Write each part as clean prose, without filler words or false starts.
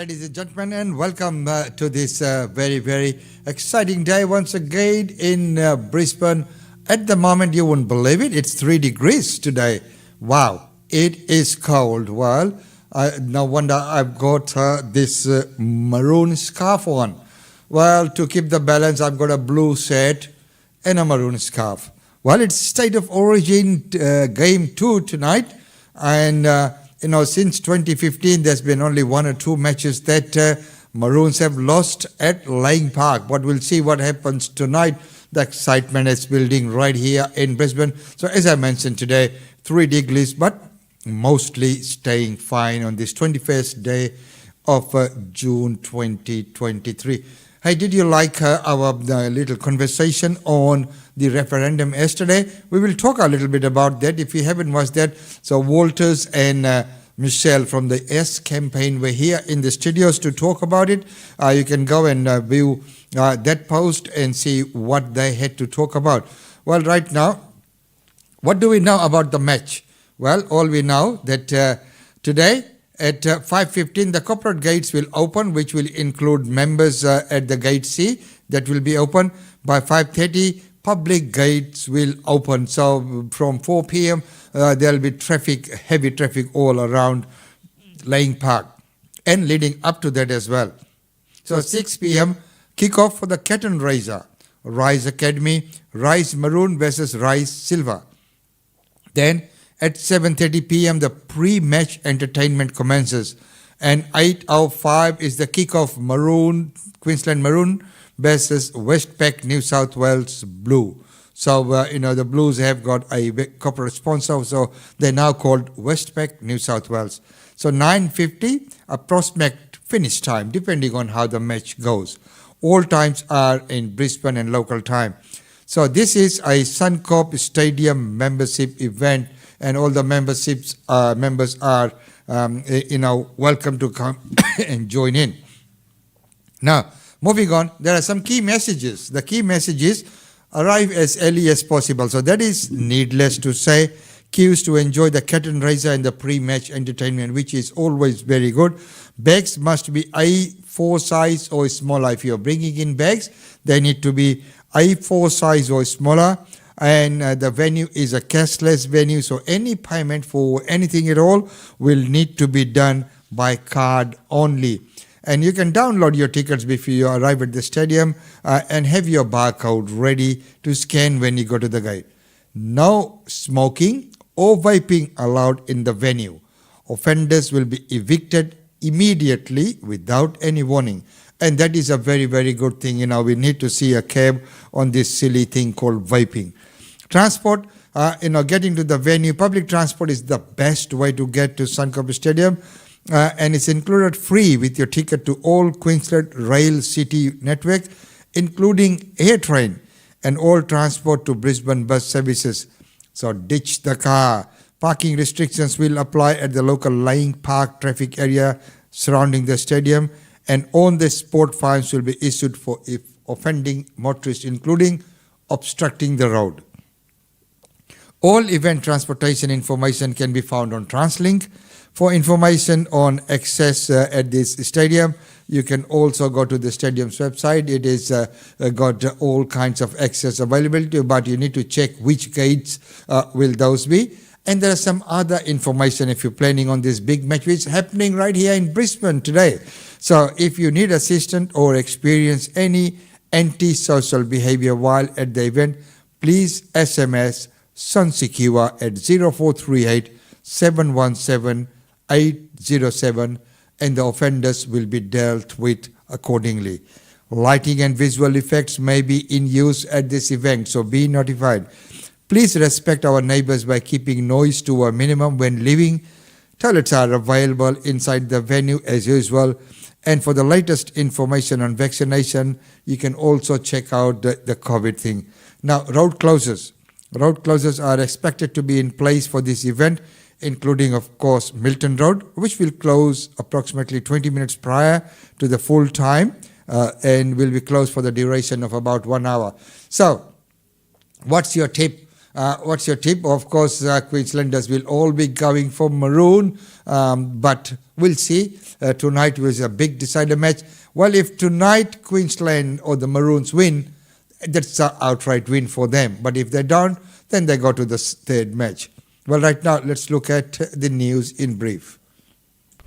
ladies and gentlemen, and welcome to this very, very exciting day once again in Brisbane. At the moment, you wouldn't believe it, it's 3 degrees today. Wow, it is cold. Well, no wonder I've got this maroon scarf on. Well, to keep the balance, I've got a blue set and a maroon scarf. Well, it's State of Origin Game 2 tonight, and since 2015, there's been only 1 or 2 matches that Maroons have lost at Lang Park. But we'll see what happens tonight. The excitement is building right here in Brisbane. So as I mentioned today, 3 degrees, but mostly staying fine on this 21st day of June 2023. Hey, did you like our little conversation on the referendum yesterday? We will talk a little bit about that if you haven't watched that. So Walters and Michelle from the Yes campaign were here in the studios to talk about it. You can go and view that post and see what they had to talk about. Well, right now, what do we know about the match? Well, all we know that today, at 5:15, the corporate gates will open, which will include members at the gate C that will be open. By 5:30, public gates will open. So from 4 p.m., there will be heavy traffic all around Lang Park and leading up to that as well. So 6 p.m., kickoff for the curtain raiser. Rise Academy, Rise Maroon versus Rise Silver. Then at 7:30 p.m., the pre-match entertainment commences. And 8:05 is the kickoff, Queensland Maroon versus Westpac New South Wales Blue. So, the Blues have got a corporate sponsor, so they're now called Westpac New South Wales. So 9:50, a prospect finish time, depending on how the match goes. All times are in Brisbane and local time. So this is a Suncorp Stadium membership event, and all the members are, welcome to come and join in. Now, moving on, there are some key messages. The key message is arrive as early as possible. So that is needless to say. Queues to enjoy the curtain raiser and the pre-match entertainment, which is always very good. Bags must be A4 size or smaller. If you're bringing in bags, they need to be A4 size or smaller. And the venue is a cashless venue, so any payment for anything at all will need to be done by card only. And you can download your tickets before you arrive at the stadium and have your barcode ready to scan when you go to the gate. No smoking or vaping allowed in the venue. Offenders will be evicted immediately without any warning. And that is a very, very good thing. We need to see a cab on this silly thing called vaping. Transport, getting to the venue, public transport is the best way to get to Suncorp Stadium. And it's included free with your ticket to all Queensland Rail City network, including air train and all transport to Brisbane bus services. So ditch the car. Parking restrictions will apply at the local Lang Park traffic area surrounding the stadium, and on-the-spot fines will be issued for offending motorists, including obstructing the road. All event transportation information can be found on TransLink. For information on access at this stadium, you can also go to the stadium's website. It is got all kinds of access available to you, but you need to check which gates will those be. And there is some other information if you're planning on this big match, which is happening right here in Brisbane today. So if you need assistance or experience any anti-social behavior while at the event, please SMS Sunsecure at 0438 717 807, and the offenders will be dealt with accordingly. Lighting and visual effects may be in use at this event, so be notified. Please respect our neighbors by keeping noise to a minimum when leaving. Toilets are available inside the venue as usual. And for the latest information on vaccination, you can also check out the COVID thing. Now, road closures. Road closures are expected to be in place for this event, including, of course, Milton Road, which will close approximately 20 minutes prior to the full time and will be closed for the duration of about 1 hour. So, what's your tip What's your tip? Of course, Queenslanders will all be going for maroon, but we'll see. Tonight was a big decider match. Well, if tonight Queensland or the Maroons win, that's an outright win for them. But if they don't, then they go to the third match. Well, right now, let's look at the news in brief.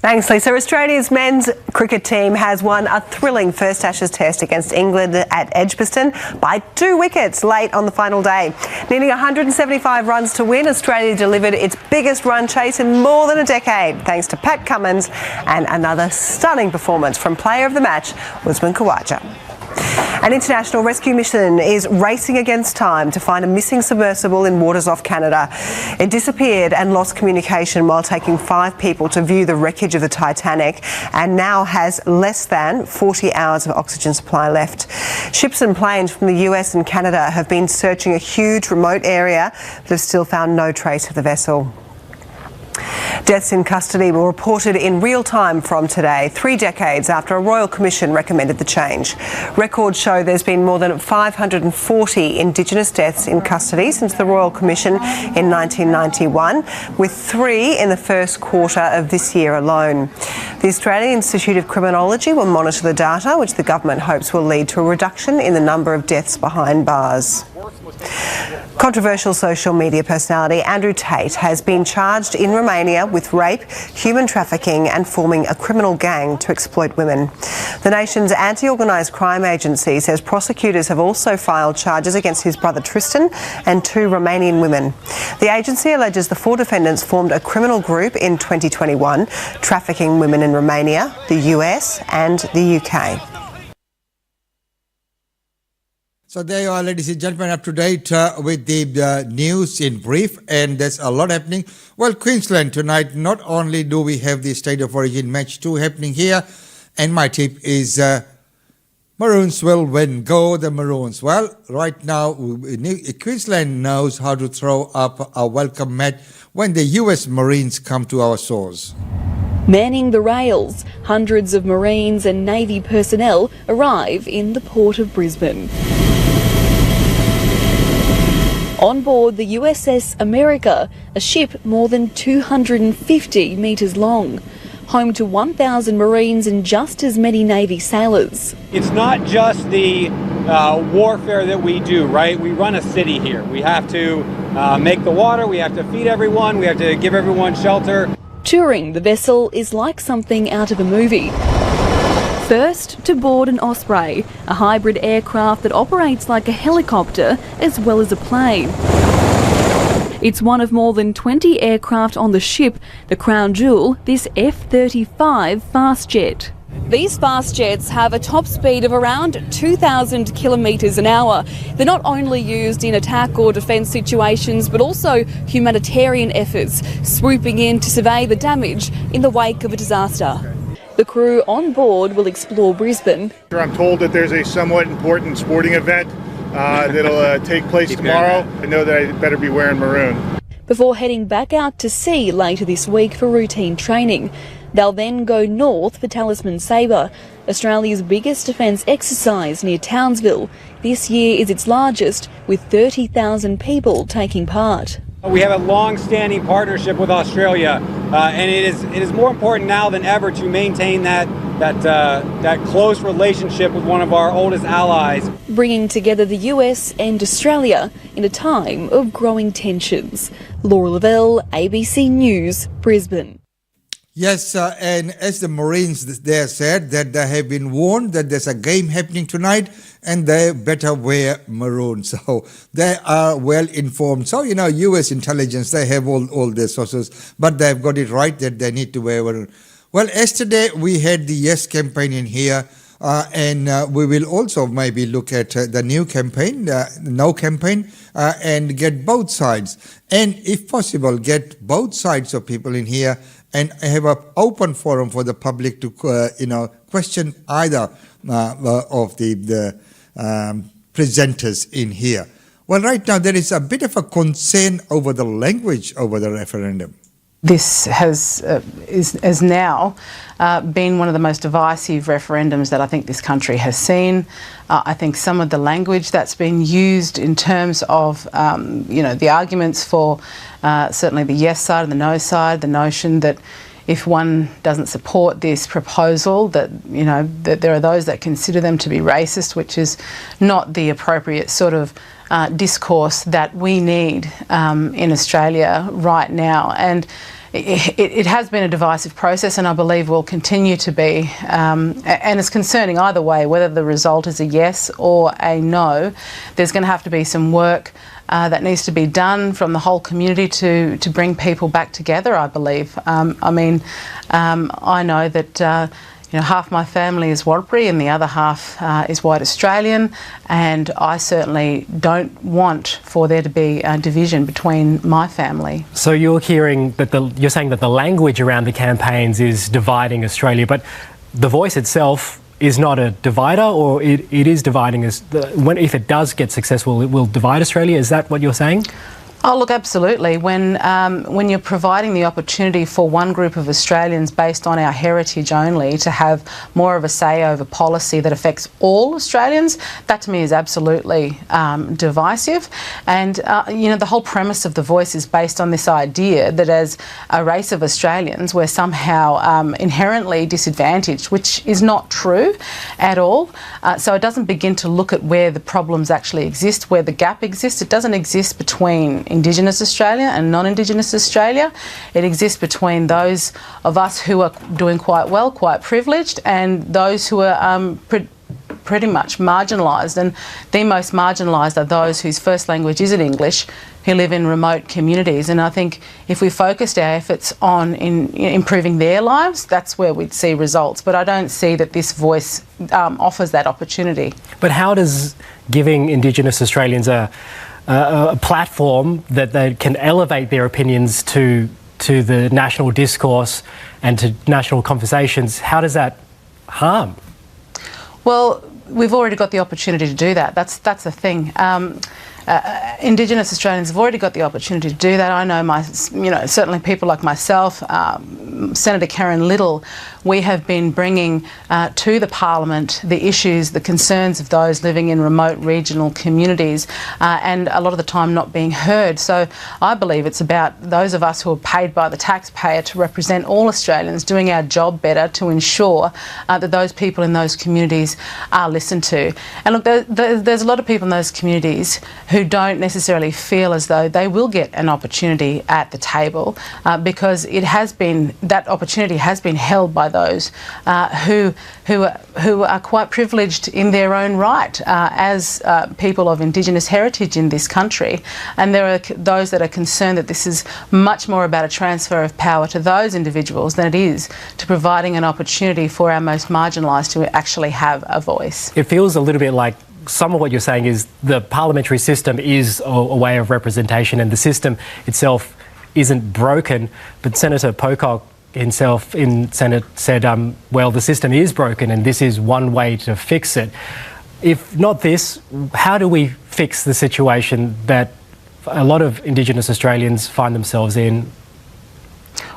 Thanks, Lisa. Australia's men's cricket team has won a thrilling first Ashes test against England at Edgbaston by 2 wickets late on the final day. Needing 175 runs to win, Australia delivered its biggest run chase in more than a decade, thanks to Pat Cummins and another stunning performance from player of the match, Usman Khawaja. An international rescue mission is racing against time to find a missing submersible in waters off Canada. It disappeared and lost communication while taking 5 people to view the wreckage of the Titanic and now has less than 40 hours of oxygen supply left. Ships and planes from the US and Canada have been searching a huge remote area but have still found no trace of the vessel. Deaths in custody were reported in real time from today, 3 decades after a Royal Commission recommended the change. Records show there's been more than 540 Indigenous deaths in custody since the Royal Commission in 1991, with 3 in the first quarter of this year alone. The Australian Institute of Criminology will monitor the data, which the government hopes will lead to a reduction in the number of deaths behind bars. Controversial social media personality Andrew Tate has been charged in Romania with rape, human trafficking and forming a criminal gang to exploit women. The nation's anti-organised crime agency says prosecutors have also filed charges against his brother Tristan and 2 Romanian women. The agency alleges the 4 defendants formed a criminal group in 2021, trafficking women in Romania, the US and the UK. So there you are, ladies and gentlemen, up to date with the news in brief, and there's a lot happening. Well, Queensland tonight, not only do we have the State of Origin match 2 happening here, and my tip is Maroons will win. Go the Maroons. Well, right now, Queensland knows how to throw up a welcome mat when the US Marines come to our shores. Manning the rails, hundreds of Marines and Navy personnel arrive in the port of Brisbane. On board the USS America, a ship more than 250 metres long, home to 1,000 Marines and just as many Navy sailors. It's not just the warfare that we do, right? We run a city here. We have to make the water, we have to feed everyone, we have to give everyone shelter. Touring the vessel is like something out of a movie. First, to board an Osprey, a hybrid aircraft that operates like a helicopter as well as a plane. It's one of more than 20 aircraft on the ship, the crown jewel, this F-35 fast jet. These fast jets have a top speed of around 2,000 kilometres an hour. They're not only used in attack or defence situations, but also humanitarian efforts, swooping in to survey the damage in the wake of a disaster. The crew on board will explore Brisbane. I'm told that there's a somewhat important sporting event that'll take place tomorrow. I know that I better be wearing maroon. Before heading back out to sea later this week for routine training. They'll then go north for Talisman Sabre, Australia's biggest defence exercise near Townsville. This year is its largest, with 30,000 people taking part. We have a long-standing partnership with Australia, and it is more important now than ever to maintain that close relationship with one of our oldest allies. Bringing together the US and Australia in a time of growing tensions. Laura Lavelle, ABC News, Brisbane. Yes, and as the Marines there said, that they have been warned that there's a game happening tonight and they better wear maroon. So they are well informed. So, you know, US intelligence, they have all their sources, but they've got it right that they need to wear maroon. Well, yesterday we had the Yes campaign in here, and we will also maybe look at the new campaign, the No campaign, and get both sides. And if possible, get both sides of people in here and have an open forum for the public to, question either of the presenters in here. Well, right now there is a bit of a concern over the language over the referendum. This is now been one of the most divisive referendums that I think this country has seen. I think some of the language that's been used in terms of, the arguments for certainly the yes side and the no side, the notion that if one doesn't support this proposal, that that there are those that consider them to be racist, which is not the appropriate sort of discourse that we need in Australia right now. And it has been a divisive process, and I believe will continue to be. And it's concerning either way, whether the result is a yes or a no. There's going to have to be some work that needs to be done from the whole community to bring people back together, I believe. I know that half my family is Warrapari and the other half is white Australian, and I certainly don't want for there to be a division between my family. So you're hearing that you're saying that the language around the campaigns is dividing Australia, but the voice itself is not a divider, or it is dividing us. If it does get successful, it will divide Australia. Is that what you're saying? Oh, look, absolutely. When you're providing the opportunity for one group of Australians based on our heritage only to have more of a say over policy that affects all Australians, that to me is absolutely divisive. And, the whole premise of The Voice is based on this idea that as a race of Australians, we're somehow inherently disadvantaged, which is not true at all. So it doesn't begin to look at where the problems actually exist, where the gap exists. It doesn't exist between Indigenous Australia and non-Indigenous Australia. It exists between those of us who are doing quite well, quite privileged, and those who are pretty much marginalised. And the most marginalised are those whose first language isn't English, who live in remote communities. And I think if we focused our efforts on improving their lives, that's where we'd see results. But I don't see that this voice offers that opportunity. But how does giving Indigenous Australians a platform that they can elevate their opinions to the national discourse and to national conversations, how does that harm? Well, we've already got the opportunity to do that. That's the thing. Indigenous Australians have already got the opportunity to do that. I know certainly people like myself, Senator Karen Little, we have been bringing to the Parliament the issues, the concerns of those living in remote regional communities, and a lot of the time not being heard. So I believe it's about those of us who are paid by the taxpayer to represent all Australians doing our job better to ensure that those people in those communities are listened to. And look, there's a lot of people in those communities who don't necessarily feel as though they will get an opportunity at the table because that opportunity has been held by those who are quite privileged in their own right as people of Indigenous heritage in this country. And there are those that are concerned that this is much more about a transfer of power to those individuals than it is to providing an opportunity for our most marginalised to actually have a voice. It feels a little bit like some of what you're saying is the parliamentary system is a way of representation and the system itself isn't broken. But Senator Pocock himself in Senate said, well, the system is broken and this is one way to fix it. If not this, how do we fix the situation that a lot of Indigenous Australians find themselves in?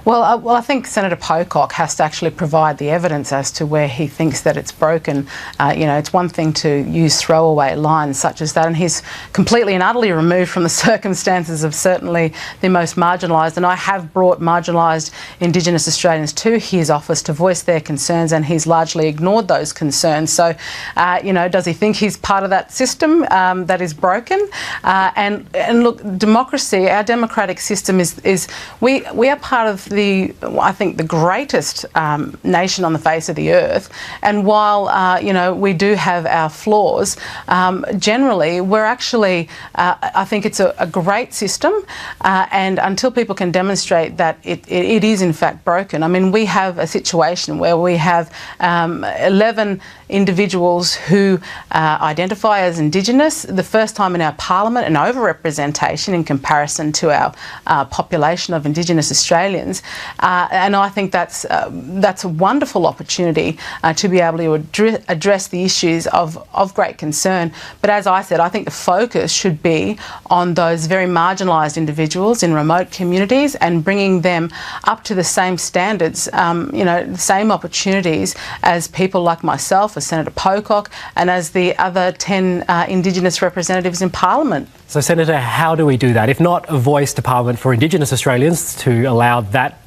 Well, I think Senator Pocock has to actually provide the evidence as to where he thinks that it's broken. It's one thing to use throwaway lines such as that, and he's completely and utterly removed from the circumstances of certainly the most marginalised. And I have brought marginalised Indigenous Australians to his office to voice their concerns, and he's largely ignored those concerns. So, does he think he's part of that system that is broken? And look, democracy, our democratic system is we are part of I think the greatest nation on the face of the earth, and while we do have our flaws, generally we're actually I think it's a great system, and until people can demonstrate that it is in fact broken. I mean, we have a situation where we have 11 individuals who identify as Indigenous, the first time in our Parliament, an overrepresentation in comparison to our population of Indigenous Australians. Australians. And I think that's a wonderful opportunity to be able to address the issues of great concern. But as I said, I think the focus should be on those very marginalised individuals in remote communities and bringing them up to the same standards, the same opportunities as people like myself, as Senator Pocock, and as the other 10 Indigenous representatives in Parliament. So, Senator, how do we do that? If not a voice to Parliament for Indigenous Australians to allow that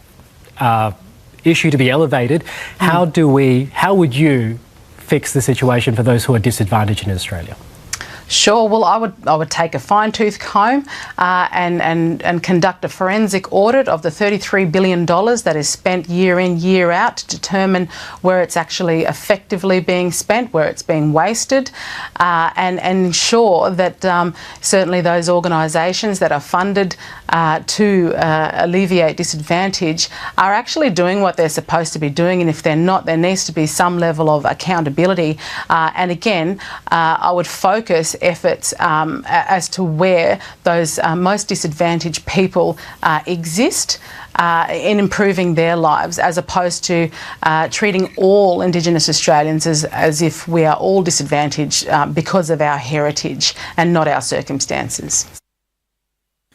issue to be elevated, how would you fix the situation for those who are disadvantaged in Australia? Sure. Well, I would take a fine-tooth comb and conduct a forensic audit of the $33 billion that is spent year in, year out to determine where it's actually effectively being spent, where it's being wasted, and ensure that certainly those organisations that are funded to alleviate disadvantage are actually doing what they're supposed to be doing, and if they're not, there needs to be some level of accountability. And again, I would focus efforts as to where those most disadvantaged people exist in improving their lives, as opposed to treating all Indigenous Australians as if we are all disadvantaged because of our heritage and not our circumstances.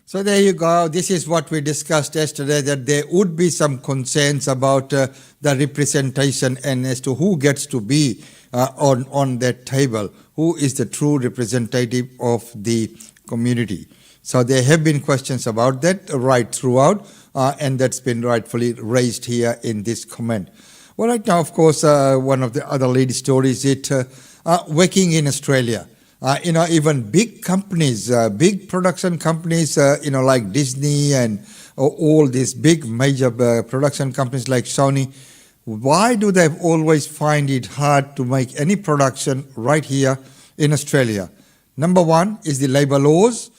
So there you go. This is what we discussed yesterday, that there would be some concerns about the representation and as to who gets to be on that table, who is the true representative of the community. So there have been questions about that right throughout, and that's been rightfully raised here in this comment. Well, right now, of course, one of the other lead stories is working in Australia. Even big companies, big production companies, like Disney and all these big major production companies like Sony, why do they always find it hard to make any production right here in Australia? Number one is the labour laws.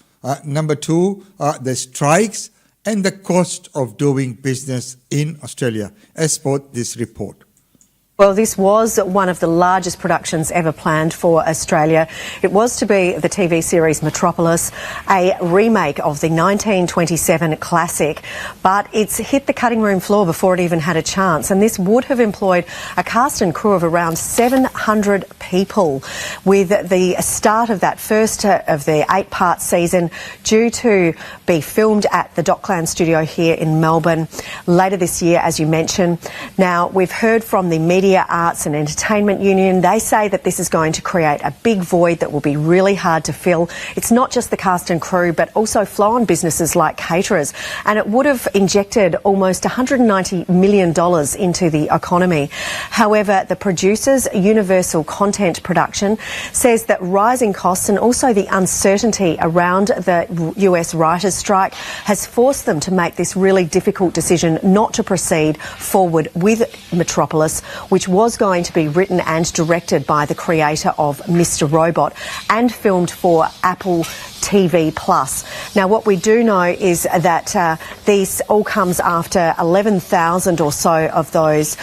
Number two, the strikes and the cost of doing business in Australia, as per this report. Well, this was one of the largest productions ever planned for Australia. It was to be the TV series Metropolis, a remake of the 1927 classic, but it's hit the cutting room floor before it even had a chance. And this would have employed a cast and crew of around 700 people, with the start of that first of the 8-part season due to be filmed at the Dockland studio here in Melbourne later this year, as you mentioned. Now, we've heard from the Media Arts and Entertainment Union. They say that this is going to create a big void that will be really hard to fill. It's not just the cast and crew, but also flow-on businesses like caterers. And it would have injected almost $190 million into the economy. However, the producers, Universal Content Production, says that rising costs and also the uncertainty around the US writers' strike has forced them to make this really difficult decision not to proceed forward with Metropolis, which was going to be written and directed by the creator of Mr. Robot and filmed for Apple TV Plus. Now, what we do know is that these all comes after 11,000 or so of those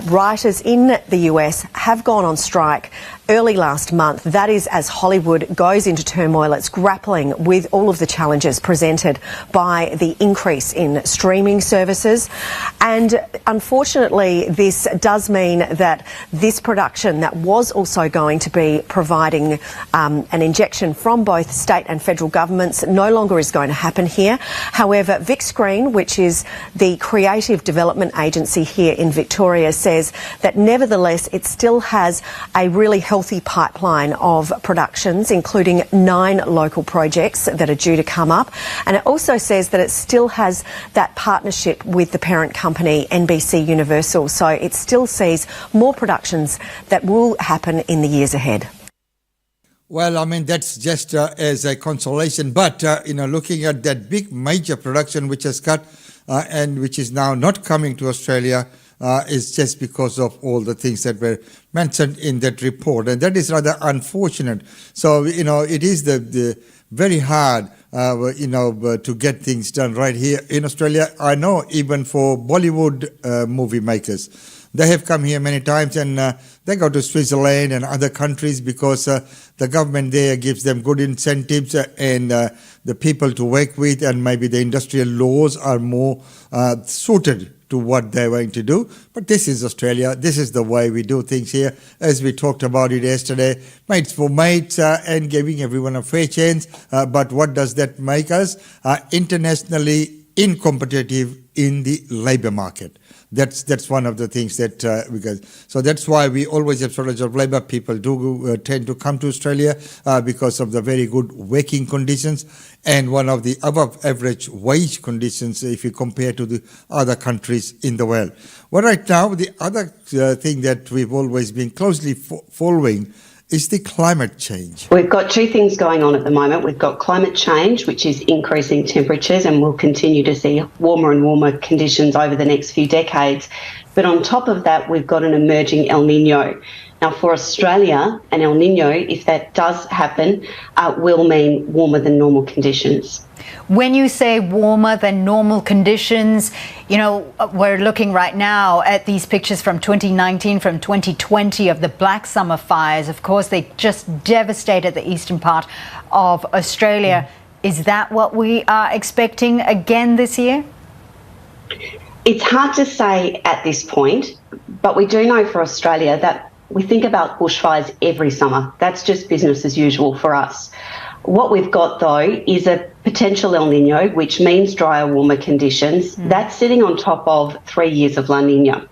writers in the US have gone on strike early last month. That is as Hollywood goes into turmoil. It's grappling with all of the challenges presented by the increase in streaming services. And unfortunately, this does mean that this production that was also going to be providing an injection from both state and federal governments no longer is going to happen here. However, Vic Screen, which is the creative development agency here in Victoria, says that nevertheless it still has a really healthy pipeline of productions, including 9 local projects that are due to come up. And it also says that it still has that partnership with the parent company, NBC Universal. So it still sees more productions that will happen in the years ahead. Well, I mean, that's just as a consolation. But, looking at that big major production which has cut and which is now not coming to Australia is just because of all the things that were mentioned in that report. And that is rather unfortunate. So, it is the very hard, to get things done right here in Australia. I know even for Bollywood movie makers, They have come here many times, and they go to Switzerland and other countries because the government there gives them good incentives and the people to work with, and maybe the industrial laws are more suited to what they're going to do. But this is Australia. This is the way we do things here. As we talked about it yesterday, mates for mates and giving everyone a fair chance. But what does that make us? Internationally incompetitive in the labour market. That's one of the things that so that's why we always have shortage of labour. People do tend to come to Australia because of the very good working conditions and one of the above average wage conditions if you compare to the other countries in the world. Well, right now the other thing that we've always been closely following is the climate change. We've got two things going on at the moment. We've got climate change, which is increasing temperatures, and we'll continue to see warmer and warmer conditions over the next few decades. But on top of that, we've got an emerging El Nino. Now, for Australia, an El Nino, if that does happen, will mean warmer than normal conditions. When you say warmer than normal conditions, you know, we're looking right now at these pictures from 2019, from 2020 of the Black Summer fires. Of course, they just devastated the eastern part of Australia. Is that what we are expecting again this year? It's hard to say at this point, but we do know for Australia that we think about bushfires every summer. That's just business as usual for us. What we've got, though, is a potential El Nino, which means drier, warmer conditions. That's sitting on top of 3 years of La Nina.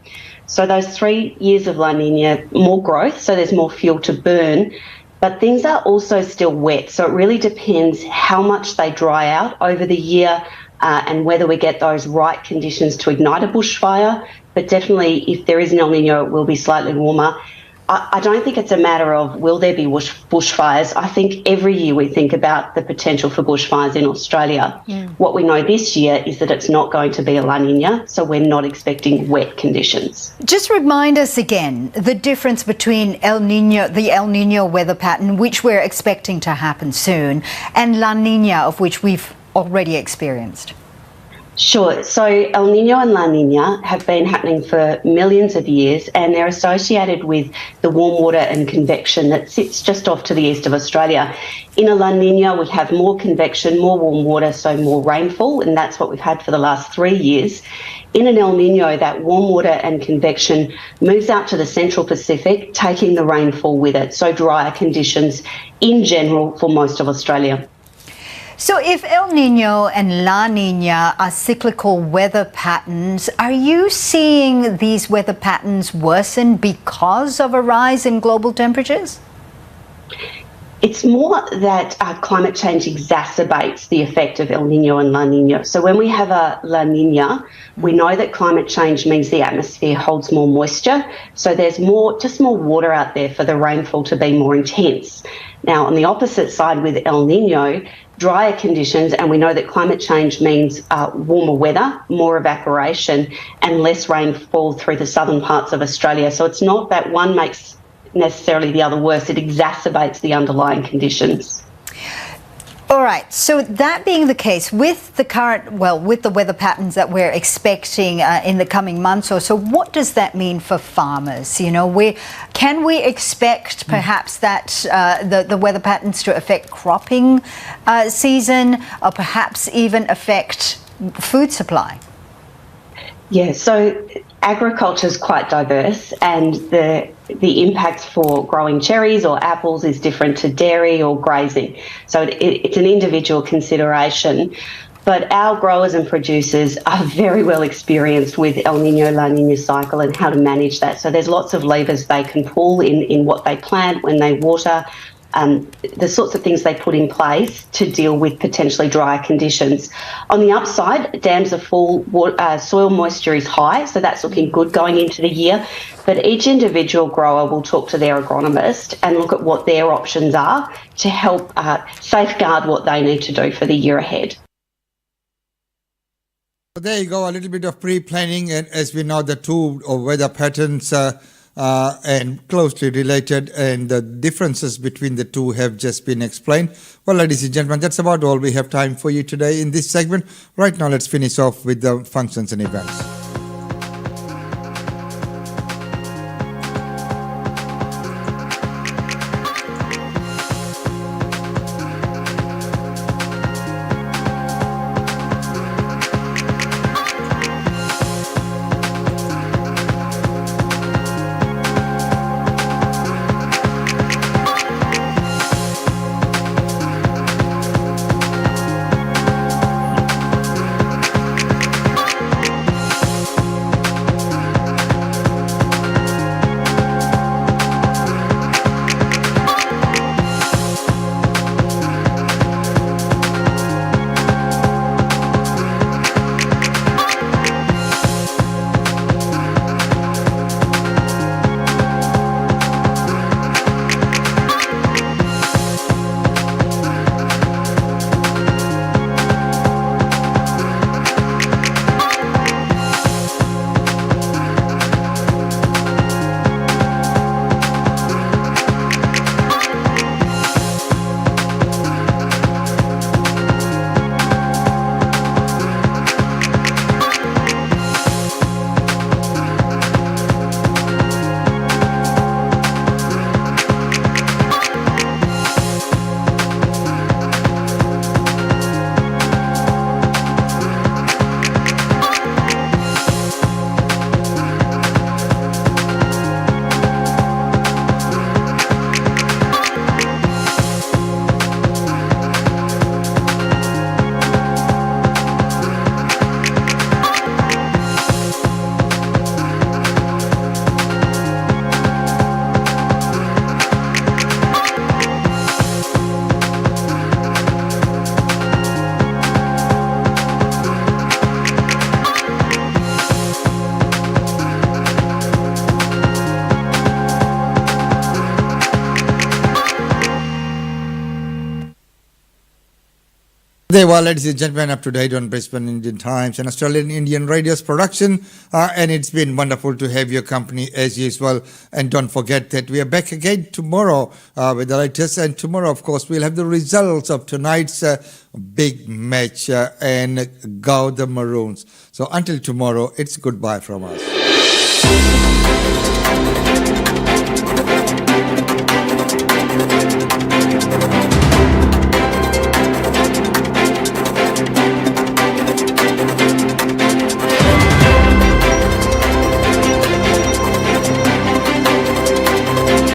So those 3 years of La Nina, more growth, so there's more fuel to burn, but things are also still wet. So it really depends how much they dry out over the year and whether we get those right conditions to ignite a bushfire. But definitely, if there is an El Nino, it will be slightly warmer. I don't think it's a matter of will there be bushfires. I think every year we think about the potential for bushfires in Australia. What we know this year is that it's not going to be a La Nina, so we're not expecting wet conditions. Just remind us again the difference between the El Nino weather pattern, which we're expecting to happen soon, and La Nina, of which we've already experienced. Sure. So El Nino and La Nina have been happening for millions of years, and they're associated with the warm water and convection that sits just off to the east of Australia. In a La Nina, we have more convection, more warm water, so more rainfall, and that's what we've had for the last 3 years. In an El Nino, that warm water and convection moves out to the central Pacific, taking the rainfall with it, so drier conditions in general for most of Australia. So if El Nino and La Nina are cyclical weather patterns, are you seeing these weather patterns worsen because of a rise in global temperatures? It's more that climate change exacerbates the effect of El Nino and La Nina. So when we have a La Nina, we know that climate change means the atmosphere holds more moisture. So there's just more water out there for the rainfall to be more intense. Now, on the opposite side with El Nino, drier conditions, and we know that climate change means warmer weather, more evaporation, and less rainfall through the southern parts of Australia. So it's not that one makes necessarily the other worse, it exacerbates the underlying conditions. All right, so that being the case, with the weather patterns that we're expecting in the coming months or so, what does that mean for farmers? You know, can we expect perhaps that the weather patterns to affect cropping season, or perhaps even affect food supply? Yeah, so agriculture is quite diverse, and the impact for growing cherries or apples is different to dairy or grazing. So it's an individual consideration. But our growers and producers are very well experienced with El Nino, La Nina cycle and how to manage that. So there's lots of levers they can pull in what they plant, when they water, the sorts of things they put in place to deal with potentially drier conditions. On the upside, dams are full, soil moisture is high, so that's looking good going into the year. But each individual grower will talk to their agronomist and look at what their options are to help safeguard what they need to do for the year ahead. There you go, a little bit of pre-planning, and as we know, the two weather patterns and closely related, and the differences between the two have just been explained. Well, ladies and gentlemen, that's about all we have time for you today in this segment. Right now, let's finish off with the functions and events. There were, ladies and gentlemen, up to date on Brisbane Indian Times and Australian Indian Radio's production. And it's been wonderful to have your company as usual. And don't forget that we are back again tomorrow with the latest. And tomorrow, of course, we'll have the results of tonight's big match and go the Maroons. So until tomorrow, it's goodbye from us.